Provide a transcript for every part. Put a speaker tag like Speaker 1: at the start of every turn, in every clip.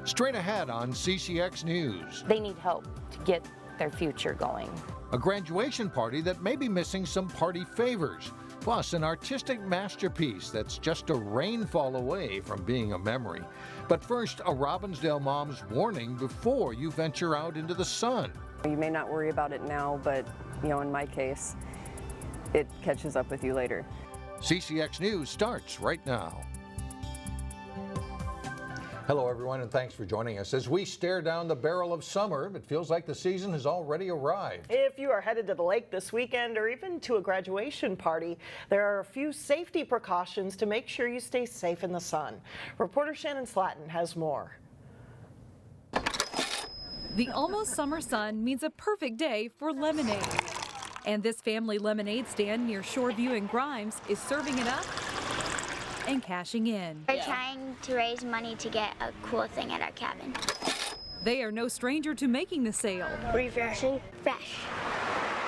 Speaker 1: Straight ahead on CCX News.
Speaker 2: They need help to get their future going.
Speaker 1: A graduation party that may be missing some party favors. Plus, an artistic masterpiece that's just a rainfall away from being a memory. But first, a Robbinsdale mom's warning before you venture out into the sun.
Speaker 3: You may not worry about it now, but, in my case, it catches up with you later.
Speaker 1: CCX News starts right now. Hello, everyone, and thanks for joining us. As we stare down the barrel of summer, it feels like the season has already arrived.
Speaker 4: If you are headed to the lake this weekend or even to a graduation party, there are a few safety precautions to make sure you stay safe in the sun. Reporter Shannon Slatton has more.
Speaker 5: The almost summer sun means a perfect day for lemonade. And this family lemonade stand near Shoreview and Grimes is serving it up and cashing in.
Speaker 6: We're trying to raise money to get a cool thing at our cabin.
Speaker 5: They are no stranger to making the sale.
Speaker 6: Refreshing, fresh.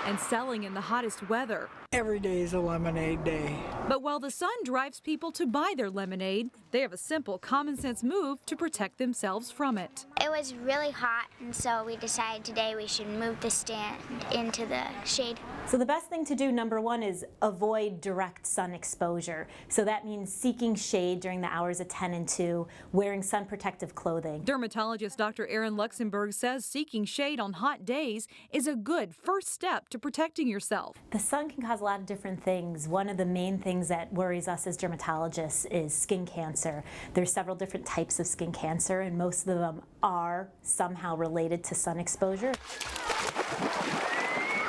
Speaker 5: And selling in the hottest weather.
Speaker 7: Every day is a lemonade day.
Speaker 5: But while the sun drives people to buy their lemonade, they have a simple common sense move to protect themselves from it.
Speaker 6: It was really hot, and so we decided today we should move the stand into the shade.
Speaker 8: So the best thing to do, number one, is avoid direct sun exposure. So that means seeking shade during the hours of 10 and 2, wearing sun protective clothing.
Speaker 5: Dermatologist Dr. Aaron Luxembourg says seeking shade on hot days is a good first step to protecting yourself.
Speaker 8: The sun can cause a lot of different things. One of the main things that worries us as dermatologists is skin cancer. There's several different types of skin cancer, and most of them are somehow related to sun exposure.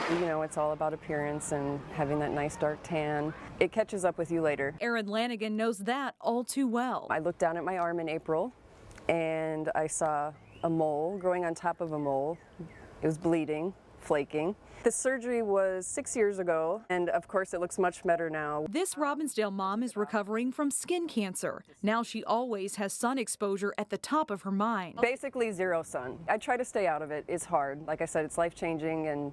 Speaker 3: It's all about appearance and having that nice dark tan. It catches up with you later.
Speaker 5: Erin Lanigan knows that all too well.
Speaker 3: I looked down at my arm in April and I saw a mole growing on top of a mole. It was bleeding, flaking. The surgery was 6 years ago, and of course it looks much better now.
Speaker 5: This Robbinsdale mom is recovering from skin cancer. Now she always has sun exposure at the top of her mind.
Speaker 3: Basically zero sun. I try to stay out of it. It's hard. Like I said, it's life-changing, and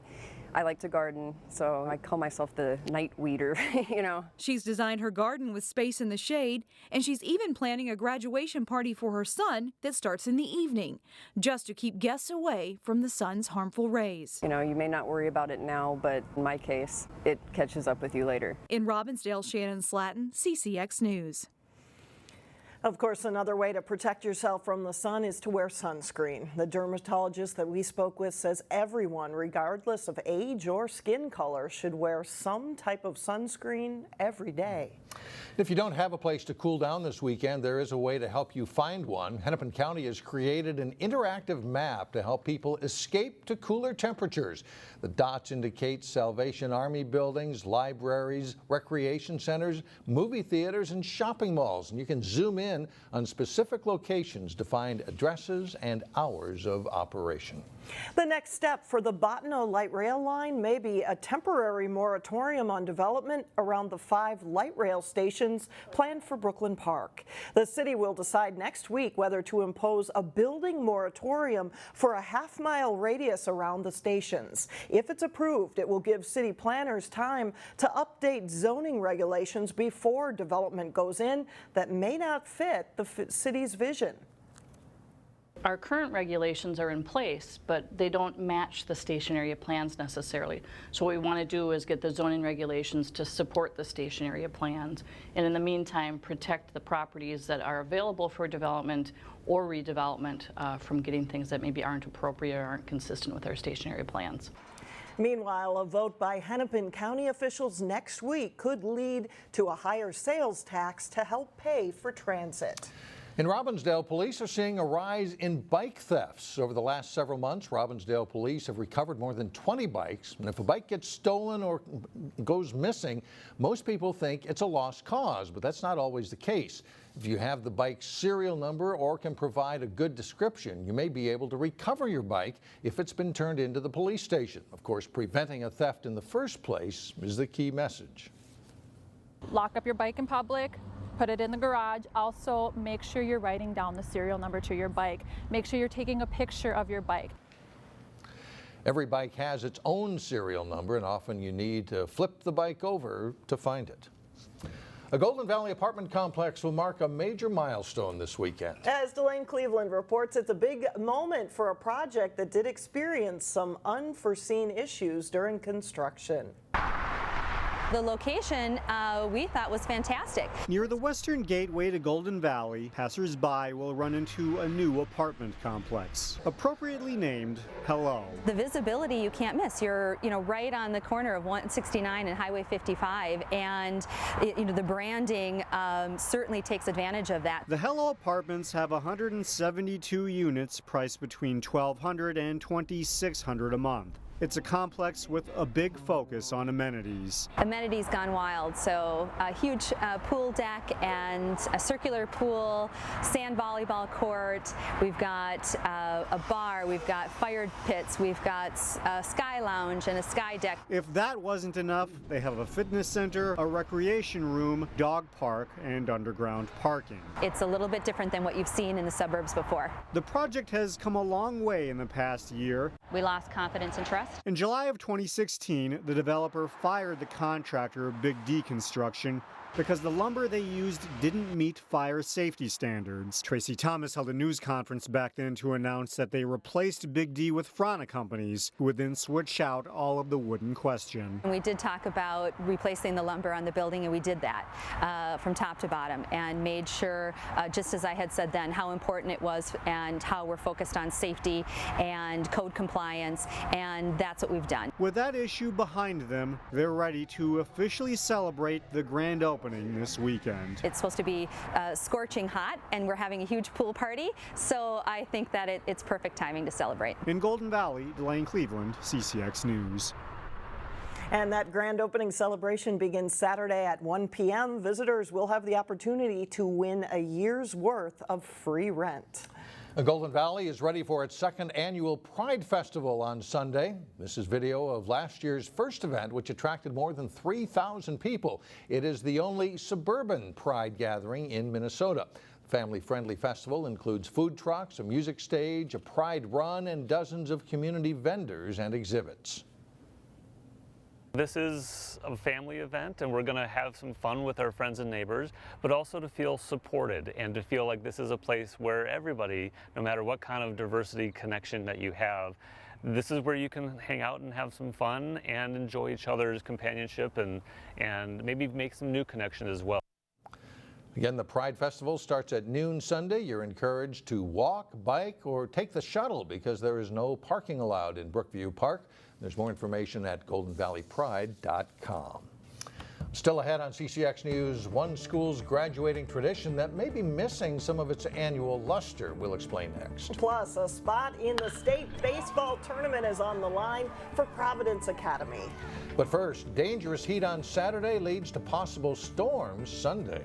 Speaker 3: I like to garden, so I call myself the night weeder,
Speaker 5: She's designed her garden with space in the shade, and she's even planning a graduation party for her son that starts in the evening, just to keep guests away from the sun's harmful rays.
Speaker 3: You may not worry about it now, but in my case, it catches up with you later.
Speaker 5: In Robbinsdale, Shannon Slatton, CCX News.
Speaker 4: Of course, another way to protect yourself from the sun is to wear sunscreen. The dermatologist that we spoke with says everyone, regardless of age or skin color, should wear some type of sunscreen every day.
Speaker 1: If you don't have a place to cool down this weekend, there is a way to help you find one. Hennepin County has created an interactive map to help people escape to cooler temperatures. The dots indicate Salvation Army buildings, libraries, recreation centers, movie theaters, and shopping malls. And you can zoom in on specific locations to find addresses and hours of operation.
Speaker 4: The next step for the Bottineau light rail line may be a temporary moratorium on development around the 5 light rail stations planned for Brooklyn Park. The city will decide next week whether to impose a building moratorium for a half-mile radius around the stations. If it's approved, it will give city planners time to update zoning regulations before development goes in that may not fit the city's vision.
Speaker 9: Our current regulations are in place, but they don't match the station area plans necessarily. So what we want to do is get the zoning regulations to support the station area plans, and in the meantime protect the properties that are available for development or redevelopment from getting things that maybe aren't appropriate or aren't consistent with our station area plans.
Speaker 4: Meanwhile, a vote by Hennepin County officials next week could lead to a higher sales tax to help pay for transit.
Speaker 1: In Robbinsdale, police are seeing a rise in bike thefts. Over the last several months, Robbinsdale police have recovered more than 20 bikes. And if a bike gets stolen or goes missing, most people think it's a lost cause, but that's not always the case. If you have the bike's serial number or can provide a good description, you may be able to recover your bike if it's been turned into the police station. Of course, preventing a theft in the first place is the key message.
Speaker 10: Lock up your bike in public. Put it in the garage. Also, make sure you're writing down the serial number to your bike. Make sure you're taking a picture of your bike.
Speaker 1: Every bike has its own serial number, and often you need to flip the bike over to find it. A Golden Valley apartment complex will mark a major milestone this weekend.
Speaker 4: As Delane Cleveland reports, it's a big moment for a project that did experience some unforeseen issues during construction.
Speaker 11: The location we thought was fantastic.
Speaker 12: Near the western gateway to Golden Valley, passers-by will run into a new apartment complex, appropriately named Hello.
Speaker 11: The visibility you can't miss. You're right on the corner of 169 and Highway 55, and the branding certainly takes advantage of that.
Speaker 12: The Hello apartments have 172 units priced between $1,200 and $2,600 a month. It's a complex with a big focus on amenities.
Speaker 11: Amenities gone wild, so a huge pool deck and a circular pool, sand volleyball court, we've got a bar, we've got fire pits, we've got a sky lounge and a sky deck.
Speaker 12: If that wasn't enough, they have a fitness center, a recreation room, dog park, and underground parking.
Speaker 11: It's a little bit different than what you've seen in the suburbs before.
Speaker 12: The project has come a long way in the past year.
Speaker 11: We lost confidence and trust.
Speaker 12: In July of 2016, the developer fired the contractor, Big D Construction, because the lumber they used didn't meet fire safety standards. Tracy Thomas held a news conference back then to announce that they replaced Big D with Frana Companies, who would then switch out all of the wood in question.
Speaker 11: We did talk about replacing the lumber on the building, and we did that from top to bottom and made sure, just as I had said then, how important it was and how we're focused on safety and code compliance, and that's what we've done.
Speaker 12: With that issue behind them, they're ready to officially celebrate the grand opening this weekend.
Speaker 11: It's supposed to be scorching hot, and we're having a huge pool party, so I think that it's perfect timing to celebrate.
Speaker 12: In Golden Valley, Delane Cleveland, CCX News.
Speaker 4: And that grand opening celebration begins Saturday at 1 p.m. Visitors will have the opportunity to win a year's worth of free rent.
Speaker 1: Golden Valley is ready for its second annual Pride Festival on Sunday. This is video of last year's first event, which attracted more than 3,000 people. It is the only suburban Pride gathering in Minnesota. The family-friendly festival includes food trucks, a music stage, a Pride run, and dozens of community vendors and exhibits.
Speaker 13: This is a family event, and we're going to have some fun with our friends and neighbors, but also to feel supported and to feel like this is a place where everybody, no matter what kind of diversity connection that you have, this is where you can hang out and have some fun and enjoy each other's companionship and maybe make some new connections as well.
Speaker 1: Again, the Pride Festival starts at noon Sunday. You're encouraged to walk, bike, or take the shuttle because there is no parking allowed in Brookview Park. There's more information at goldenvalleypride.com. Still ahead on CCX News, one school's graduating tradition that may be missing some of its annual luster. We'll explain next.
Speaker 4: Plus, a spot in the state baseball tournament is on the line for Providence Academy.
Speaker 1: But first, dangerous heat on Saturday leads to possible storms Sunday.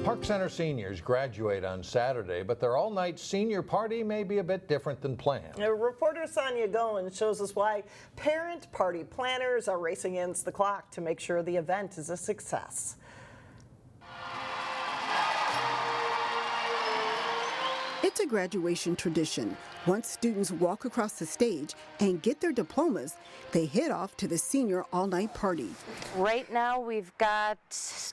Speaker 1: Park Center seniors graduate on Saturday, but their all-night senior party may be a bit different than planned.
Speaker 4: Reporter Sonia Goen shows us why parent party planners are racing against the clock to make sure the event is a success.
Speaker 14: It's a graduation tradition. Once students walk across the stage and get their diplomas, they head off to the senior all-night party.
Speaker 2: Right now we've got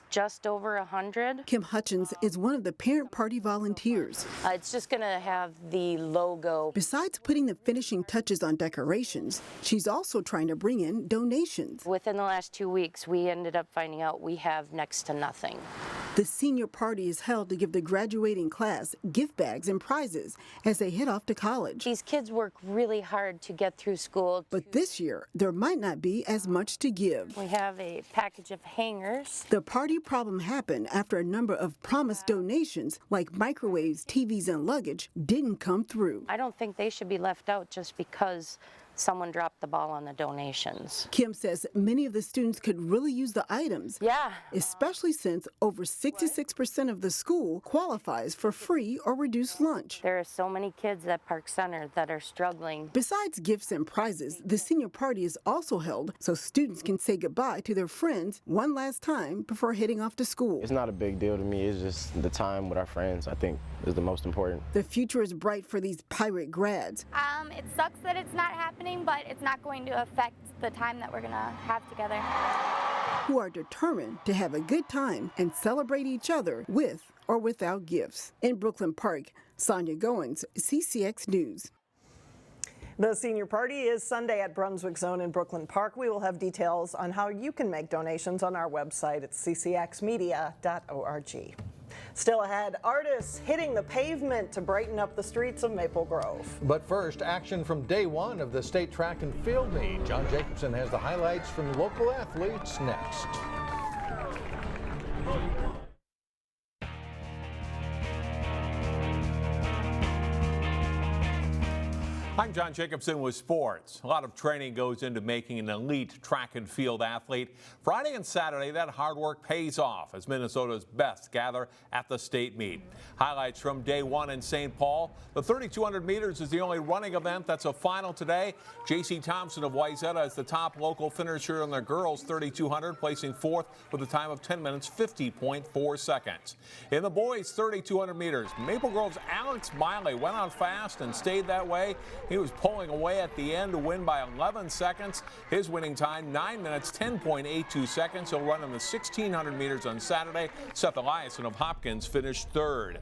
Speaker 2: just over 100.
Speaker 14: Kim Hutchins is one of the parent party volunteers.
Speaker 2: It's just going to have the logo.
Speaker 14: Besides putting the finishing touches on decorations, she's also trying to bring in donations.
Speaker 2: Within the last 2 weeks, we ended up finding out we have next to nothing.
Speaker 14: The senior party is held to give the graduating class gift bags and prizes as they head off to college.
Speaker 2: These kids work really hard to get through school.
Speaker 14: But this year, there might not be as much to give.
Speaker 2: We have a package of hangers.
Speaker 14: The party problem happened after a number of promised donations, like microwaves, TVs, and luggage, didn't come through.
Speaker 2: I don't think they should be left out just because someone dropped the ball on the donations.
Speaker 14: Kim says many of the students could really use the items.
Speaker 2: Yeah.
Speaker 14: Especially since over 66% of the school qualifies for free or reduced lunch.
Speaker 2: There are so many kids at Park Center that are struggling.
Speaker 14: Besides gifts and prizes, the senior party is also held so students can say goodbye to their friends one last time before heading off to school.
Speaker 15: It's not a big deal to me. It's just the time with our friends, I think, is the most important.
Speaker 14: The future is bright for these pirate grads.
Speaker 6: It sucks that it's not happening, but it's not going to affect the time that we're going to have together.
Speaker 14: Who are determined to have a good time and celebrate each other with or without gifts. In Brooklyn Park, Sonia Goins, CCX News.
Speaker 4: The senior party is Sunday at Brunswick Zone in Brooklyn Park. We will have details on how you can make donations on our website at ccxmedia.org. Still ahead, artists hitting the pavement to brighten up the streets of Maple Grove.
Speaker 1: But first, action from day one of the state track and field meet. John Jacobson has the highlights from local athletes next.
Speaker 16: I'm John Jacobson with sports. A lot of training goes into making an elite track and field athlete. Friday and Saturday, that hard work pays off as Minnesota's best gather at the state meet. Highlights from day one in St. Paul. The 3,200 meters is the only running event that's a final today. J.C. Thompson of Wayzata is the top local finisher in the girls 3,200, placing fourth with a time of 10 minutes 50.4 seconds. In the boys 3,200 meters, Maple Grove's Alex Miley went on fast and stayed that way. He was pulling away at the end to win by 11 seconds. His winning time, 9 minutes, 10.82 seconds. He'll run in the 1,600 meters on Saturday. Seth Eliason of Hopkins finished third.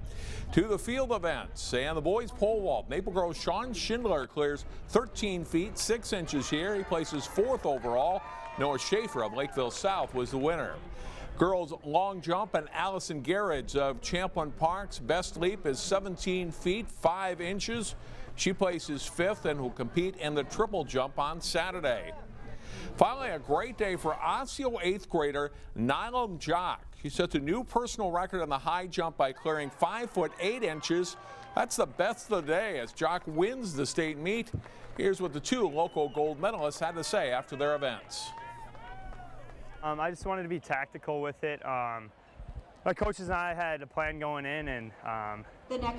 Speaker 16: To the field events and the boys pole vault. Maple Grove's Sean Schindler clears 13 feet, 6 inches here. He places fourth overall. Noah Schaefer of Lakeville South was the winner. Girls long jump and Allison Garridge of Champlin Park's best leap is 17 feet, 5 inches. She places fifth and will compete in the triple jump on Saturday. Finally, a great day for Osseo 8th grader Nylam Jock. He sets a new personal record in the high jump by clearing 5 foot 8 inches. That's the best of the day as Jock wins the state meet. Here's what the two local gold medalists had to say after their events.
Speaker 17: I just wanted to be tactical with it. My coaches and I had a plan going in and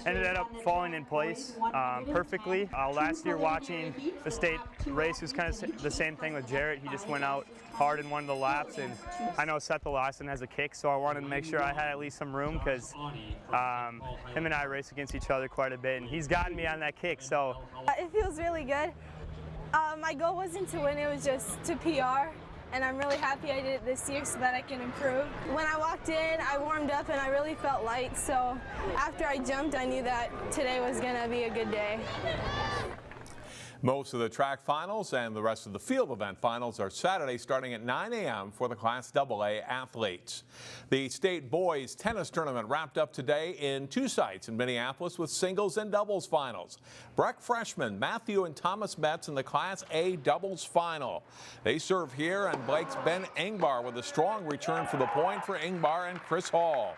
Speaker 17: ended up falling in place perfectly. Last year watching the state race was kind of the same thing with Jarrett. He just went out hard in one of the laps, and I know Seth Eliason has a kick, so I wanted to make sure I had at least some room because him and I race against each other quite a bit, and he's gotten me on that kick. So
Speaker 18: it feels really good. My goal wasn't to win, it was just to PR. And I'm really happy I did it this year so that I can improve. When I walked in, I warmed up and I really felt light, so after I jumped, I knew that today was gonna be a good day.
Speaker 16: Most of the track finals and the rest of the field event finals are Saturday starting at 9 a.m. for the Class AA athletes. The state boys tennis tournament wrapped up today in 2 sites in Minneapolis with singles and doubles finals. Breck freshmen Matthew and Thomas Metz in the Class A doubles final. They serve here and Blake's Ben Engbar with a strong return for the point for Engbar and Chris Hall.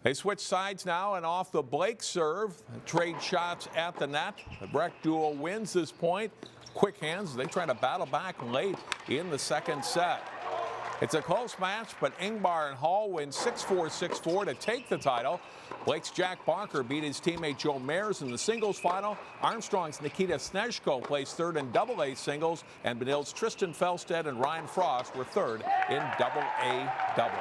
Speaker 16: They switch sides now and off the Blake serve, trade shots at the net. The Breck duo wins this point. Quick hands, they try to battle back late in the second set. It's a close match, but Engbar and Hall win 6-4, 6-4 to take the title. Blake's Jack Barker beat his teammate Joe Mayers in the singles final. Armstrong's Nikita Snezhko placed third in AA singles, and Benilde's Tristan Felstead and Ryan Frost were third in AA doubles.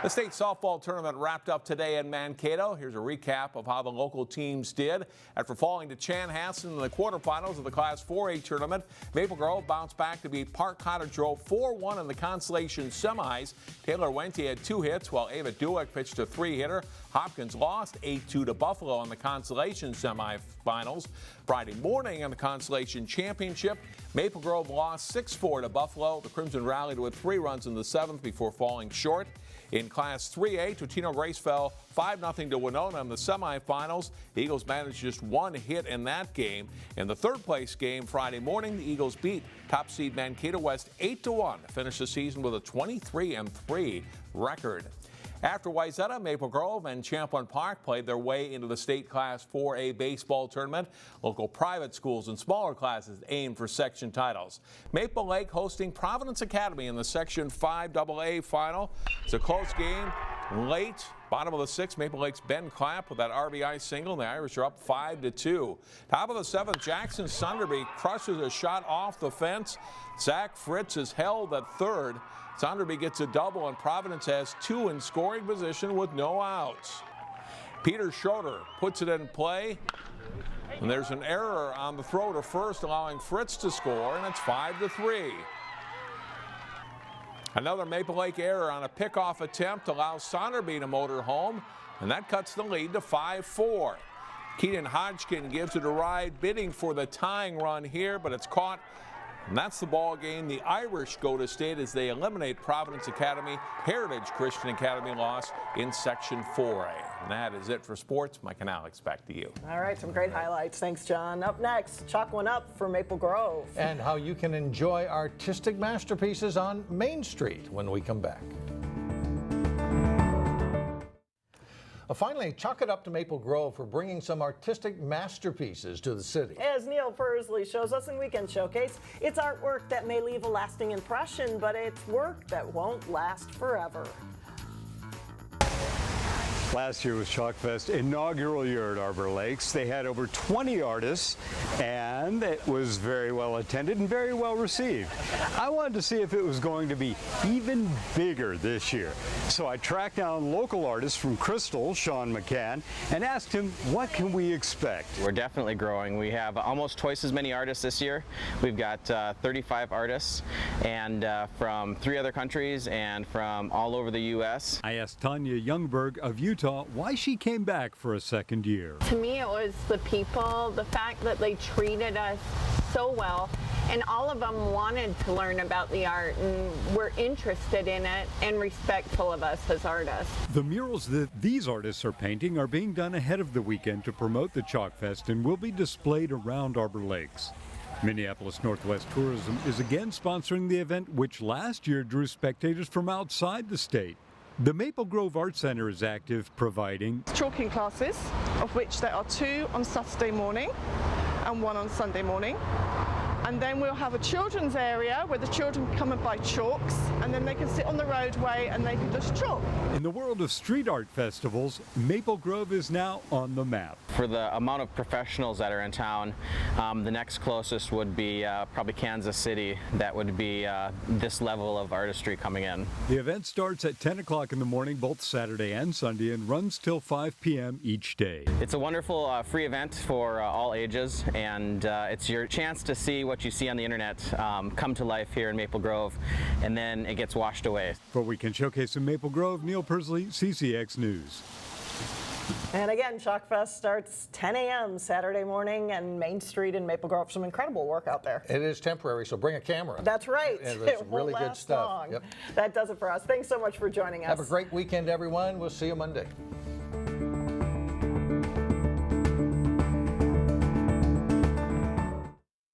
Speaker 16: The state softball tournament wrapped up today in Mankato. Here's a recap of how the local teams did. After falling to Chanhassen in the quarterfinals of the Class 4A tournament, Maple Grove bounced back to beat Park Cottage Grove 4-1 in the consolation semis. Taylor Wente had 2 hits, while Ava Dueck pitched a 3-hitter. Hopkins lost 8-2 to Buffalo in the consolation semifinals. Friday morning in the consolation championship, Maple Grove lost 6-4 to Buffalo. The Crimson rallied with 3 runs in the 7th before falling short. In Class 3A, Totino Grace fell 5-0 to Winona in the semifinals. The Eagles managed just 1 hit in that game. In the third place game Friday morning, the Eagles beat top seed Mankato West 8-1 to finish the season with a 23-3 record. After Wayzata, Maple Grove, and Champlain Park played their way into the state Class 4A baseball tournament. Local private schools and smaller classes aim for section titles. Maple Lake hosting Providence Academy in the Section 5 AA final. It's a close game. Late, bottom of the 6th, Maple Lake's Ben Clapp with that RBI single, and the Irish are up 5-2. Top of the 7th, Jackson Sunderby crushes a shot off the fence. Zach Fritz is held at third. Sunderby gets a double, and Providence has 2 in scoring position with no outs. Peter Schroeder puts it in play, and there's an error on the throw to first, allowing Fritz to score, and it's 5-3. Another Maple Lake error on a pickoff attempt allows Sonderby to motor home, and that cuts the lead to 5-4. Keaton Hodgkin gives it a ride, bidding for the tying run here, but it's caught, and that's the ball game. The Irish go to state as they eliminate Providence Academy. Heritage Christian Academy loss in Section 4A. And that is it for sports. Mike and Alex, back to you.
Speaker 4: All right, some great highlights. Thanks, John. Up next, chalk one up for Maple Grove.
Speaker 1: And how you can enjoy artistic masterpieces on Main Street when we come back. Finally, chalk it up to Maple Grove for bringing some artistic masterpieces to the city.
Speaker 4: As Neil Pursley shows us in Weekend Showcase, it's artwork that may leave a lasting impression, but it's work that won't last forever.
Speaker 19: Last year was Chalkfest's inaugural year at Arbor Lakes. They had over 20 artists, and it was very well attended and very well received. I wanted to see if it was going to be even bigger this year. So I tracked down local artists from Crystal, Sean McCann, and asked him, what can we expect?
Speaker 15: We're definitely growing. We have almost twice as many artists this year. We've got 35 artists, and from 3 other countries and from all over the U.S.
Speaker 19: I asked Tanya Youngberg of Utah why she came back for a second year.
Speaker 20: To me, it was the people, the fact that they treated us so well, and all of them wanted to learn about the art and were interested in it and respectful of us as artists.
Speaker 19: The murals that these artists are painting are being done ahead of the weekend to promote the Chalkfest and will be displayed around Arbor Lakes. Minneapolis Northwest Tourism is again sponsoring the event, which last year drew spectators from outside the state. The Maple Grove Art Center is active, providing
Speaker 21: chalking classes, of which there are 2 on Saturday morning and 1 on Sunday morning. And then we'll have a children's area where the children can come and buy chalks, and then they can sit on the roadway and they can just chalk.
Speaker 19: In the world of street art festivals, Maple Grove is now on the map.
Speaker 15: For the amount of professionals that are in town, the next closest would be probably Kansas City. That would be this level of artistry coming in.
Speaker 19: The event starts at 10 o'clock in the morning, both Saturday and Sunday, and runs till 5 p.m. each day.
Speaker 15: It's a wonderful free event for all ages, and it's your chance to see what you see on the internet come to life here in Maple Grove, and then it gets washed away.
Speaker 19: For Weekend Showcase in Maple Grove, Neil Pursley, CCX News.
Speaker 4: And again, Chalkfest starts 10 a.m. Saturday morning, and Main Street in Maple Grove. Some incredible work out there.
Speaker 1: It is temporary, so bring a camera.
Speaker 4: That's right.
Speaker 1: It's really good stuff.
Speaker 4: Yep. That does it for us. Thanks so much for joining us.
Speaker 1: Have a great weekend, everyone. We'll see you Monday.